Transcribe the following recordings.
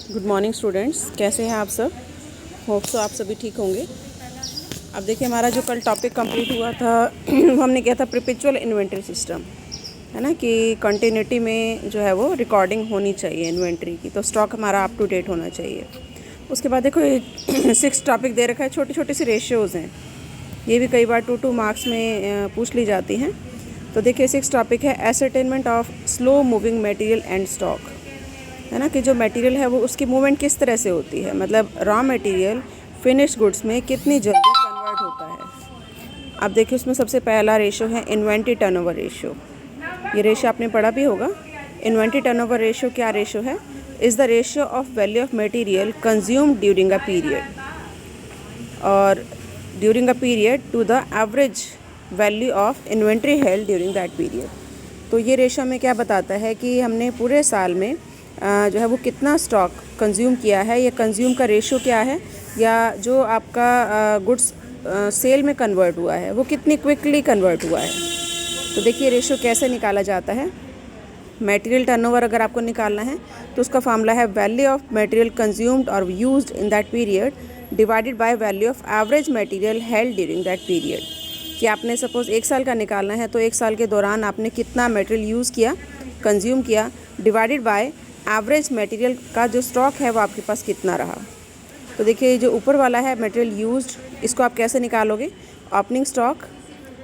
Good morning students, कैसे हैं आप सब। होप सो आप सभी ठीक होंगे। अब देखिए, हमारा जो कल टॉपिक कंप्लीट हुआ था वो हमने किया था परपेचुअल इन्वेंटरी सिस्टम, है ना, कि कंटिन्यूटी में जो है वो रिकॉर्डिंग होनी चाहिए इन्वेंटरी की, तो स्टॉक हमारा अप टू डेट होना चाहिए। उसके बाद देखो ये 6 टॉपिक दे रखा है, छोटी छोटी सी रेशियोज़ हैं, ये भी कई बार 2 मार्क्स में पूछ ली जाती हैं। तो देखिए 6 टॉपिक है ascertainment of slow moving material and stock, है ना, कि जो मटेरियल है वो उसकी मूवमेंट किस तरह से होती है, मतलब रॉ मटेरियल फिनिश गुड्स में कितनी जल्दी कन्वर्ट होता है। अब देखिए उसमें सबसे पहला रेशो है इन्वेंट्री टर्नओवर रेशो। ये रेशो आपने पढ़ा भी होगा। इन्वेंट्री टर्नओवर रेशो क्या रेशो है? Is the ratio of value of material consumed during a period और during a period to the average value of inventory held during that period. तो ये रेशो हमें क्या बताता है कि हमने पूरे साल में जो है वो कितना स्टॉक कंज्यूम किया है, या कंज्यूम का रेशो क्या है, या जो आपका गुड्स सेल में कन्वर्ट हुआ है वो कितनी क्विकली कन्वर्ट हुआ है। तो देखिए रेशो कैसे निकाला जाता है। मटेरियल टर्नओवर अगर आपको निकालना है तो उसका फार्मूला है वैल्यू ऑफ मटेरियल कंज्यूम्ड और used in that period divided by value of average material held during that period. कि आपने सपोज़ 1 साल का निकालना है तो 1 साल के दौरान आपने कितना मटेरियल यूज़ किया, कंज्यूम किया, डिवाइडेड बाय एवरेज मटेरियल का जो स्टॉक है वो आपके पास कितना रहा। तो देखिए जो ऊपर वाला है मटेरियल यूज्ड, इसको आप कैसे निकालोगे? Opening stock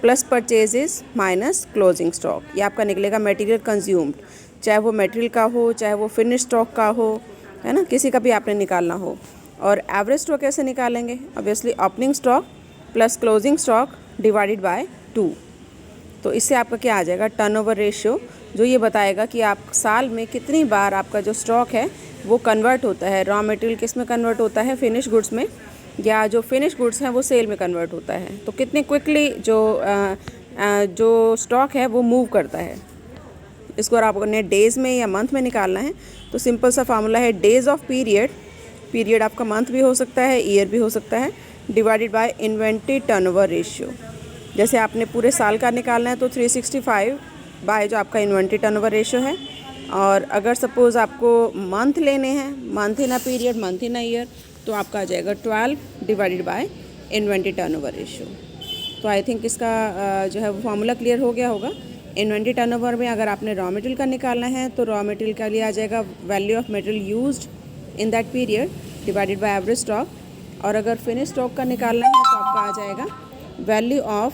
plus purchases minus closing stock. ये आपका निकलेगा मटेरियल कंज्यूम्ड, चाहे वो मटेरियल का हो चाहे वो फिनिश स्टॉक का हो, है ना, किसी का भी आपने निकालना हो। और एवरेज स्टॉक कैसे निकालेंगे? Obviously opening stock plus closing stock divided by 2। तो इससे आपका क्या आ जाएगा? टर्नओवर रेशियो, जो ये बताएगा कि आप साल में कितनी बार आपका जो स्टॉक है वो कन्वर्ट होता है। रॉ मटेरियल किस में कन्वर्ट होता है? फिनिश गुड्स में, या जो फिनिश गुड्स हैं वो सेल में कन्वर्ट होता है। तो कितनी क्विकली जो स्टॉक है वो मूव करता है। इसको अगर आपने डेज़ में या मंथ में निकालना है तो सिंपल सा फार्मूला है डेज़ ऑफ पीरियड, पीरियड आपका मंथ भी हो सकता है, ईयर भी हो सकता है, divided by inventory turnover ratio. जैसे आपने पूरे साल का निकालना है तो 365 बाय जो आपका इन्वेंट्री टर्नओवर रेशियो है। और अगर सपोज़ आपको मंथ लेने हैं, month in a period, month in a year, तो आपका आ जाएगा 12 divided by inventory turnover ratio. तो आई थिंक इसका जो है वो फार्मूला क्लियर हो गया होगा। इन्वेंट्री टर्नओवर में अगर आपने रॉ मटेरियल का निकालना है तो रॉ मटेरियल का लिए आ जाएगा value of material used in that period divided by average stock. और अगर फिनिश स्टॉक का निकालना है तो आपका आ जाएगा value of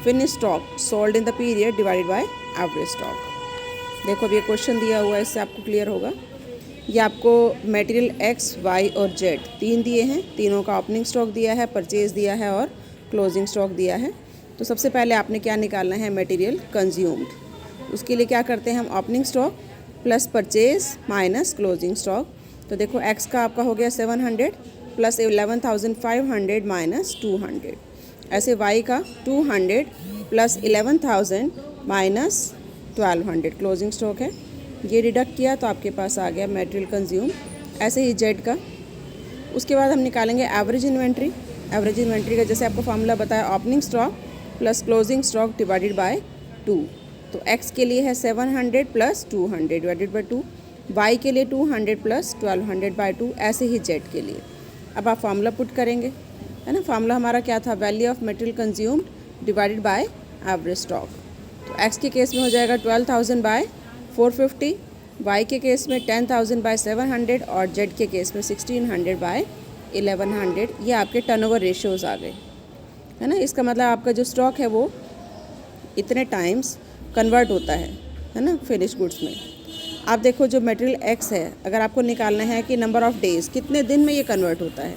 finish stock sold in the period divided by average stock. देखो अब ये क्वेश्चन दिया हुआ है, इससे आपको क्लियर होगा। ये आपको मटेरियल एक्स, वाई और जेड 3 दिए हैं, तीनों का ओपनिंग स्टॉक दिया है, परचेज दिया है और क्लोजिंग स्टॉक दिया है। तो सबसे पहले आपने क्या निकालना है? Material consumed. उसके लिए क्या करते हैं हम? Opening stock plus purchase minus closing stock. तो देखो एक्स का आपका हो गया 700 प्लस 11,500 माइनस 200। ऐसे वाई का 200 प्लस 11,000 माइनस 1200 क्लोजिंग स्टॉक है, ये डिडक्ट किया तो आपके पास आ गया मटेरियल कंज्यूम। ऐसे ही जेड का, उसके बाद हम निकालेंगे एवरेज इन्वेंट्री। एवरेज इन्वेंट्री का जैसे आपको फार्मूला बताया opening stock plus closing stock divided by 2। तो एक्स के लिए है 700 प्लस 200 डिवाइडेड बाय 2, वाई के लिए 200 प्लस 1200 बाय 2, ऐसे ही जेड के लिए। अब आप फार्मूला पुट करेंगे, है ना। फार्मूला हमारा क्या था? Value of material consumed divided by average stock. तो एक्स के केस में हो जाएगा 12,000 बाय 450, वाई के केस में 10,000 बाय 700 और जेड के केस में 1600 बाय 1100। ये आपके टर्नओवर रेशियोज आ गए, है ना। इसका मतलब आपका जो स्टॉक है वो इतने टाइम्स कन्वर्ट होता है ना, फिनिश गुड्स में। आप देखो जो मटेरियल एक्स है, अगर आपको निकालना है कि नंबर ऑफ़ डेज़, कितने दिन में ये कन्वर्ट होता है,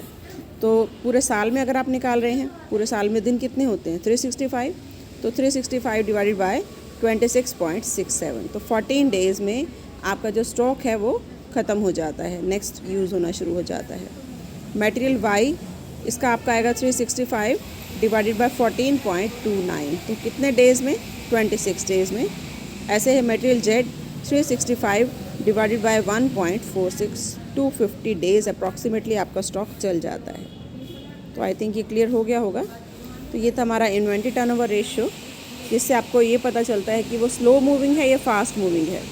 तो पूरे साल में अगर आप निकाल रहे हैं, पूरे साल में दिन कितने होते हैं? 365। तो 365 डिवाइडेड बाय 26.67, तो 14 डेज़ में आपका जो स्टॉक है वो ख़त्म हो जाता है, नेक्स्ट यूज़ होना शुरू हो जाता है। मटेरियल वाई, इसका आपका आएगा 365 डिवाइडेड बाय 14.29, तो कितने डेज़ में? 26 डेज़ में। ऐसे है material Z, 365 divided by 1.46, 250 days approximately आपका स्टॉक चल जाता है। तो आई थिंक ये क्लियर हो गया होगा। तो ये था हमारा इन्वेंट्री टर्नओवर रेशियो, जिससे आपको ये पता चलता है कि वो स्लो मूविंग है या फास्ट मूविंग है।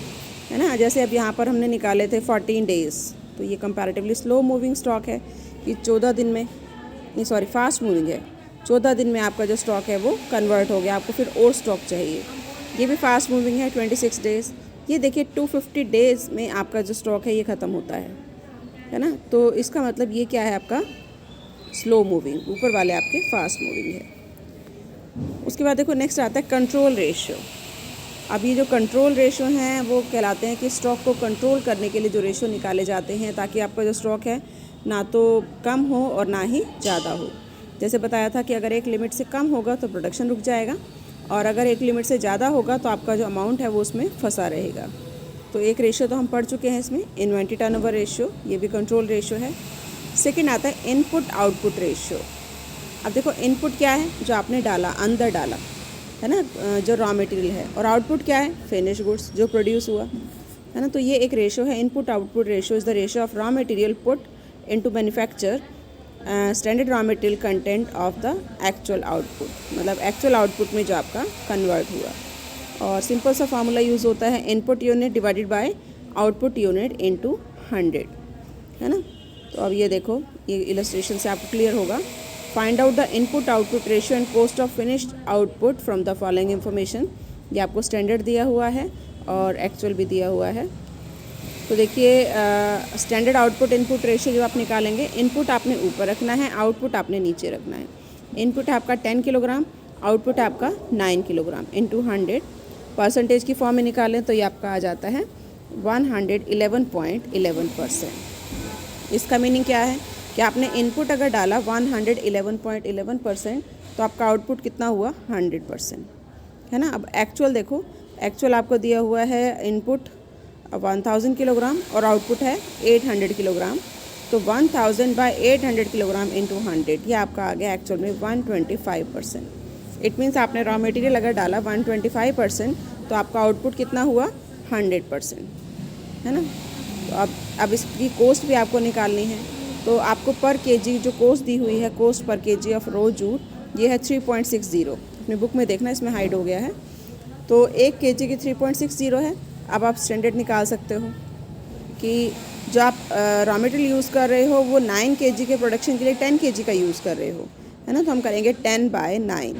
है ना। जैसे अब यहाँ पर हमने निकाले थे 14 डेज़, तो ये कंपैरेटिवली स्लो मूविंग स्टॉक है कि 14 दिन में, नहीं सॉरी फास्ट मूविंग है, 14 दिन में आपका जो स्टॉक है वो कन्वर्ट हो गया, आपको फिर और स्टॉक चाहिए। ये भी फास्ट मूविंग है 26 डेज़। ये देखिए 250 डेज़ में आपका जो स्टॉक है ये ख़त्म होता है ना। तो इसका मतलब ये क्या है, आपका स्लो मूविंग, ऊपर वाले आपके फास्ट मूविंग है। उसके बाद देखो नेक्स्ट आता है कंट्रोल रेशियो। अब ये जो कंट्रोल रेशियो हैं वो कहलाते हैं कि स्टॉक को कंट्रोल करने के लिए जो रेशियो निकाले जाते हैं ताकि आपका जो स्टॉक है ना तो कम हो और ना ही ज़्यादा हो। जैसे बताया था कि अगर एक लिमिट से कम होगा तो प्रोडक्शन रुक जाएगा, और अगर एक लिमिट से ज़्यादा होगा तो आपका जो अमाउंट है वो उसमें फंसा रहेगा। तो एक रेशियो तो हम पढ़ चुके हैं इसमें, इन्वेंट्री टर्नओवर रेशियो, ये भी कंट्रोल रेशियो है। सेकेंड आता है इनपुट आउटपुट रेशियो। अब देखो इनपुट क्या है, जो आपने डाला, अंदर डाला है ना, जो रॉ मटेरियल है, और आउटपुट क्या है, फिनिश गुड्स, जो प्रोड्यूस हुआ है ना। तो ये एक रेशियो है, input output ratio is the ratio of raw material put into manufacture standard raw material content of the actual output, मतलब एक्चुअल आउटपुट में जो आपका कन्वर्ट हुआ। और सिंपल सा फार्मूला यूज़ होता है input unit divided by output unit into 100, है ना। तो अब ये देखो, ये इलस्ट्रेशन से आपको क्लियर होगा। Find out the input output ratio and cost of finished output from the following information. ये आपको स्टैंडर्ड दिया हुआ है और एक्चुअल भी दिया हुआ है। तो देखिए स्टैंडर्ड आउटपुट इनपुट रेशियो जो आप निकालेंगे, इनपुट आपने ऊपर रखना है, आउटपुट आपने नीचे रखना है। इनपुट है आपका 10 किलोग्राम, आउटपुट है आपका 9 किलोग्राम इंटू 100। परसेंटेज की फॉर्म में निकालें तो ये आपका आ जाता है 111.11%। इसका मीनिंग क्या है कि आपने इनपुट अगर डाला 111.11% तो आपका आउटपुट कितना हुआ, 100%, है ना। अब एक्चुअल देखो, एक्चुअल आपको दिया हुआ है इनपुट 1000 किलोग्राम और आउटपुट है 800 किलोग्राम, तो 1000 बाय 800 किलोग्राम इंटू 100, ये आपका आ गया एक्चुअल में 125%। इट मीन्स आपने रॉ मटेरियल अगर डाला 125% तो आपका आउटपुट कितना हुआ, 100%, है ना। तो अब इसकी कॉस्ट भी आपको निकालनी है, तो आपको पर केजी जो कॉस्ट दी हुई है, cost per KG of row jute, ये है 3.60। अपनी बुक में देखना, इसमें हाइड हो गया है। तो 1 केजी की 3.60 है। अब आप स्टैंडर्ड निकाल सकते हो कि जो आप रॉ मटेरियल यूज़ कर रहे हो वो 9 केजी के प्रोडक्शन के लिए 10 केजी का यूज़ कर रहे हो, है ना। तो हम करेंगे 10 बाय 9।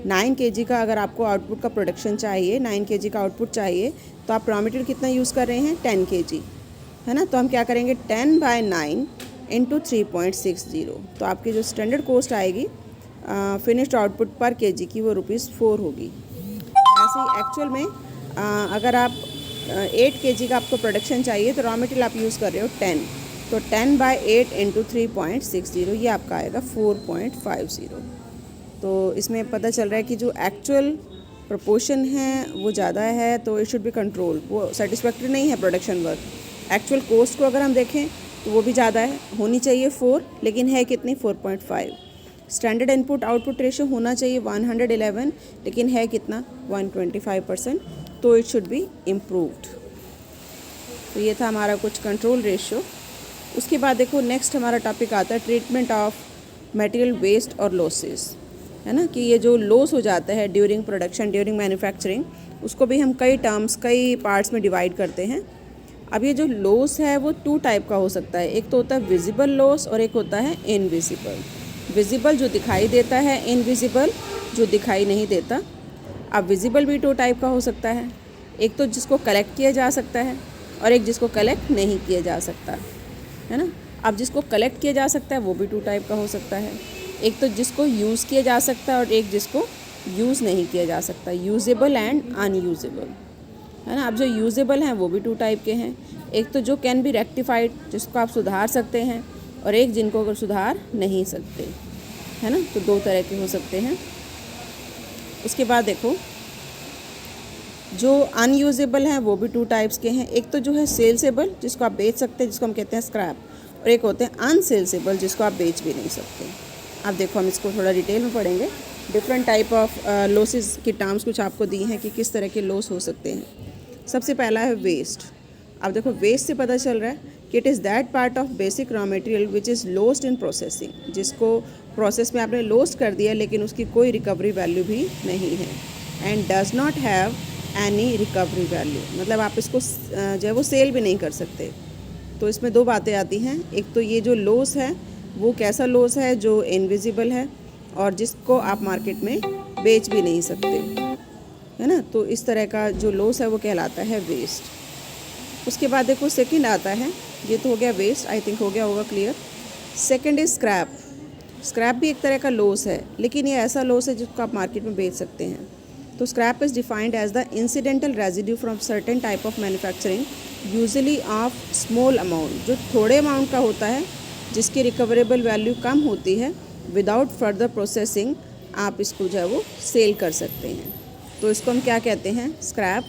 9 केजी का अगर आपको आउटपुट का प्रोडक्शन चाहिए, 9 केजी का आउटपुट चाहिए, तो आप रॉ मटेरियल कितना यूज़ कर रहे हैं, 10 केजी, है ना। तो हम क्या करेंगे 10 बाय 9 इंटू 3.60। तो आपकी जो स्टैंडर्ड कॉस्ट आएगी फिनिश्ड आउटपुट पर केजी की वो ₹4 होगी। ऐसे ही एक्चुअल में अगर आप 8 केजी का आपको प्रोडक्शन चाहिए तो रॉ मटेरियल आप यूज़ कर रहे हो 10, तो 10 बाय 8 इंटू 3.60, ये आपका आएगा 4.50। तो इसमें पता चल रहा है कि जो एक्चुअल प्रोपोर्शन है वो ज़्यादा है, तो इट शुड बी कंट्रोल, वो सेटिस्फैक्ट्री नहीं है प्रोडक्शन वर्क। एक्चुअल कॉस्ट को अगर हम देखें तो वो भी ज़्यादा है, होनी चाहिए 4, लेकिन है कितनी, 4.5। स्टैंडर्ड इनपुट आउटपुट रेशियो होना चाहिए 111, लेकिन है कितना, 125%, तो इट शुड बी इम्प्रूव्ड। तो ये था हमारा कुछ कंट्रोल रेशियो। उसके बाद देखो नेक्स्ट हमारा टॉपिक आता है ट्रीटमेंट ऑफ मटेरियल वेस्ट और लॉसेस, है ना। कि ये जो लॉस हो जाता है ड्यूरिंग प्रोडक्शन, ड्यूरिंग मैन्युफैक्चरिंग, उसको भी हम कई टर्म्स, कई पार्ट्स में डिवाइड करते हैं। अब ये जो लॉस है वो 2 टाइप का हो सकता है, एक तो होता है विजिबल लॉस और एक होता है इनविजिबल। विजिबल जो दिखाई देता है, इनविजिबल जो दिखाई नहीं देता। अब विजिबल भी 2 टाइप का हो सकता है, एक तो जिसको कलेक्ट किया जा सकता है और एक जिसको कलेक्ट नहीं किया जा सकता, है ना। अब जिसको कलेक्ट किया जा सकता है वो भी 2 टाइप का हो सकता है, एक तो जिसको यूज़ किया जा सकता है और एक जिसको यूज़ नहीं किया जा सकता, यूजेबल एंड अनयूजेबल, है ना। अब जो यूजेबल हैं वो भी 2 टाइप के हैं, एक तो जो कैन बी रेक्टिफाइड, जिसको आप सुधार सकते हैं, और एक जिनको अगर सुधार नहीं सकते, है ना। तो 2 तरह के हो सकते हैं। उसके बाद देखो जो अनयूजेबल हैं वो भी 2 टाइप्स के हैं, एक तो जो है सेल्सेबल, जिसको आप बेच सकते हैं, जिसको हम कहते हैं स्क्रैप, और एक होते हैं अनसेल्सेबल, जिसको आप बेच भी नहीं सकते। अब देखो हम इसको थोड़ा डिटेल में पढ़ेंगे। डिफरेंट टाइप ऑफ लॉसेस की टर्म्स कुछ आपको दी हैं कि किस तरह के लॉस हो सकते हैं। सबसे पहला है वेस्ट। अब देखो वेस्ट से पता चल रहा है कि it is that part of basic raw material which is lost in processing, जिसको प्रोसेस में आपने लॉस्ट कर दिया लेकिन उसकी कोई रिकवरी वैल्यू भी नहीं है, and does not have any recovery value, मतलब आप इसको जो है वो सेल भी नहीं कर सकते। तो इसमें दो बातें आती हैं, एक तो ये जो लॉस है वो कैसा लॉस है जो इनविजिबल है और जिसको आप मार्केट में बेच भी नहीं सकते, है ना। तो इस तरह का जो लॉस है वो कहलाता है वेस्ट। उसके बाद देखो सेकंड आता है, ये तो हो गया वेस्ट, आई थिंक हो गया होगा clear. Second is scrap. Scrap भी एक तरह का लॉस है, लेकिन ये ऐसा लॉस है जिसको आप मार्केट में बेच सकते हैं। तो scrap is defined as the incidental residue from certain type of manufacturing usually of small amount, जो थोड़े अमाउंट का होता है जिसकी रिकवरेबल वैल्यू कम होती है। विदाउट फर्दर प्रोसेसिंग आप इसको जो है वो सेल कर सकते हैं। तो इसको हम क्या कहते हैं, स्क्रैप।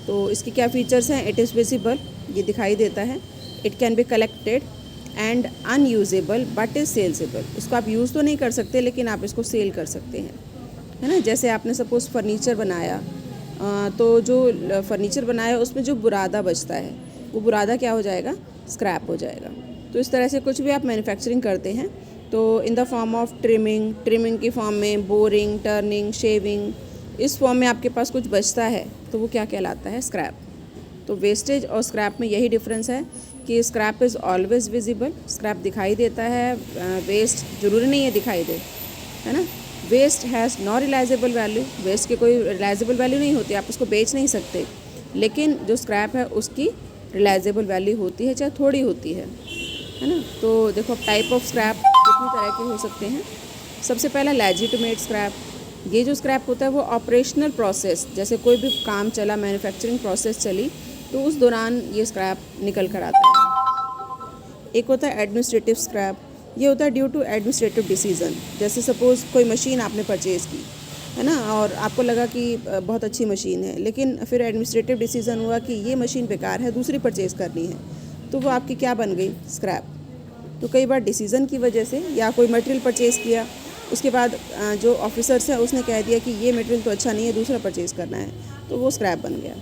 तो इसके क्या फीचर्स हैं, इट इज़ विजिबल, ये दिखाई देता है। It can be collected and unusable but is saleable, इसको आप यूज़ तो नहीं कर सकते लेकिन आप इसको सेल कर सकते हैं, है ना। जैसे आपने सपोज़ फर्नीचर बनाया, तो जो फर्नीचर बनाया उसमें जो बुरादा बचता है वो बुरादा क्या हो जाएगा, स्क्रैप हो जाएगा। तो इस तरह से कुछ भी आप मैन्युफैक्चरिंग करते हैं तो in the form of trimming की फॉर्म में, बोरिंग, टर्निंग, शेविंग, इस फॉर्म में आपके पास कुछ बचता है तो वो क्या कहलाता है, स्क्रैप। तो वेस्टेज और स्क्रैप में यही डिफरेंस है कि scrap is always visible, scrap दिखाई देता है, वेस्ट ज़रूरी नहीं है दिखाई दे, है ना। Waste has no realisable value, waste की कोई रिलाइजेबल वैल्यू नहीं होती, आप उसको बेच नहीं सकते। लेकिन जो स्क्रैप है उसकी रिलाइजेबल वैल्यू होती है, चाहे थोड़ी होती है ना। तो देखो टाइप ऑफ स्क्रैप कितनी तरह के हो सकते हैं। सबसे पहला लेजिटिमेट स्क्रैप, ये जो स्क्रैप होता है वो ऑपरेशनल प्रोसेस, जैसे कोई भी काम चला, मैन्युफैक्चरिंग प्रोसेस चली तो उस दौरान ये स्क्रैप निकल कर आता है। एक होता है एडमिनिस्ट्रेटिव स्क्रैप, ये होता है ड्यू टू एडमिनिस्ट्रेटिव डिसीजन। जैसे सपोज़ कोई मशीन आपने परचेज़ की, है ना, और आपको लगा कि बहुत अच्छी मशीन है, लेकिन फिर एडमिनिस्ट्रेटिव डिसीजन हुआ कि ये मशीन बेकार है, दूसरी परचेज़ करनी है, तो वो आपकी क्या बन गई, स्क्रैप। तो कई बार डिसीज़न की वजह से, या कोई मटेरियल परचेज़ किया, उसके बाद जो ऑफिसर्स है उसने कह दिया कि ये मटेरियल तो अच्छा नहीं है, दूसरा परचेज़ करना है, तो वो स्क्रैप बन गया।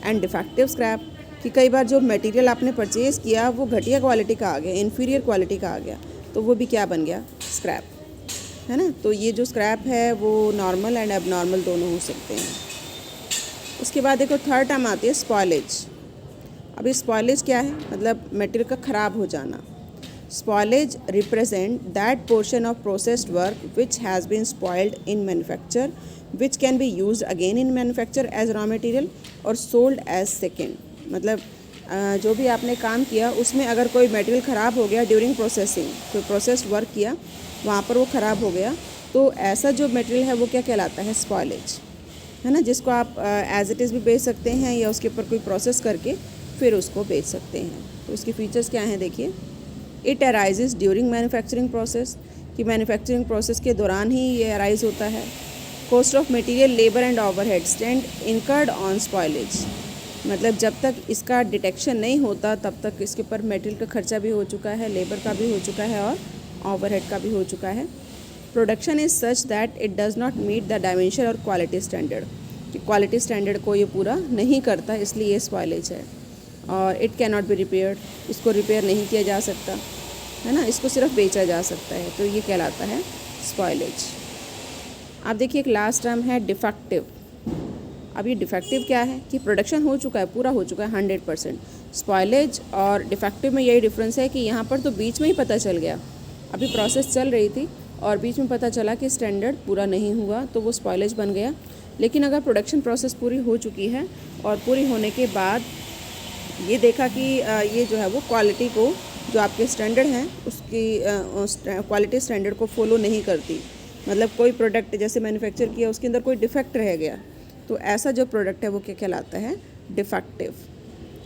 एंड डिफेक्टिव स्क्रैप, कि कई बार जो मटेरियल आपने परचेज़ किया वो घटिया क्वालिटी का आ गया, इन्फीरियर क्वालिटी का आ गया, तो वो भी क्या बन गया, स्क्रैप, है ना। तो ये जो स्क्रैप है वो नॉर्मल एंड एबनॉर्मल दोनों हो सकते हैं। उसके बाद देखो थर्ड टर्म आती है स्पॉयलेज। अब ये स्पॉयलेज क्या है, मतलब मटेरियल का ख़राब हो जाना। Spoilage represent that portion of processed work which has been spoiled in manufacture which can be used again in manufacture as raw material और सोल्ड एज सेकेंड। मतलब जो भी आपने काम किया उसमें अगर कोई मटेरियल ख़राब हो गया ड्यूरिंग प्रोसेसिंग, कोई प्रोसेस्ड वर्क किया वहाँ पर वो ख़राब हो गया, तो ऐसा जो मटेरियल है वो क्या कहलाता है, स्पॉयलेज, है ना, जिसको आप एज इट इज़ भी बेच सकते हैं या उसके ऊपर कोई प्रोसेस करके फिर उसको बेच सकते हैं। तो इसके फीचर्स क्या हैं देखिए। It arises during manufacturing process, कि मैन्युफैक्चरिंग प्रोसेस के दौरान ही ये अराइज होता है। Cost of material, labour and overhead stand incurred on spoilage, मतलब जब तक इसका डिटेक्शन नहीं होता तब तक इसके ऊपर मटेरियल का खर्चा भी हो चुका है, लेबर का भी हो चुका है और ओवरहेड का भी हो चुका है। Production is such that it does not meet the dimension और क्वालिटी स्टैंडर्ड, कि क्वालिटी स्टैंडर्ड को ये पूरा नहीं करता, इसलिए ये स्पॉयलेज है। और it can not be repaired, इसको रिपेयर नहीं किया जा सकता, है ना, इसको सिर्फ बेचा जा सकता है, तो ये कहलाता है स्पॉयलेज। अब देखिए एक लास्ट टर्म है डिफेक्टिव। अब ये डिफेक्टिव क्या है कि प्रोडक्शन हो चुका है, पूरा हो चुका है 100%। स्पॉयलेज और डिफेक्टिव में यही डिफरेंस है कि यहाँ पर तो बीच में ही पता चल गया, अभी प्रोसेस चल रही थी और बीच में पता चला कि स्टैंडर्ड पूरा नहीं हुआ, तो वो स्पॉयलेज बन गया। लेकिन अगर प्रोडक्शन प्रोसेस पूरी हो चुकी है और पूरी होने के बाद ये देखा कि ये जो है वो क्वालिटी को, जो आपके स्टैंडर्ड हैं उसकी क्वालिटी स्टैंडर्ड को फॉलो नहीं करती, मतलब कोई प्रोडक्ट जैसे मैन्युफैक्चर किया उसके अंदर कोई डिफेक्ट रह गया, तो ऐसा जो प्रोडक्ट है वो क्या कहलाता है, डिफेक्टिव,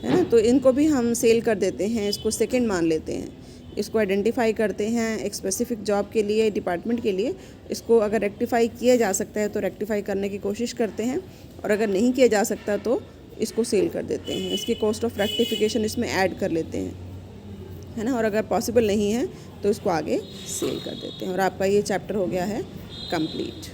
है ना। तो इनको भी हम सेल कर देते हैं, इसको सेकंड मान लेते हैं, इसको आइडेंटिफाई करते हैं एक स्पेसिफिक जॉब के लिए, डिपार्टमेंट के लिए। इसको अगर रेक्टिफाई किया जा सकता है तो रेक्टिफाई करने की कोशिश करते हैं, और अगर नहीं किया जा सकता तो इसको सेल कर देते हैं, इसकी कॉस्ट ऑफ रेक्टिफिकेशन इसमें ऐड कर लेते हैं, है ना। और अगर पॉसिबल नहीं है तो इसको आगे सेल कर देते हैं, और आपका ये चैप्टर हो गया है कंप्लीट।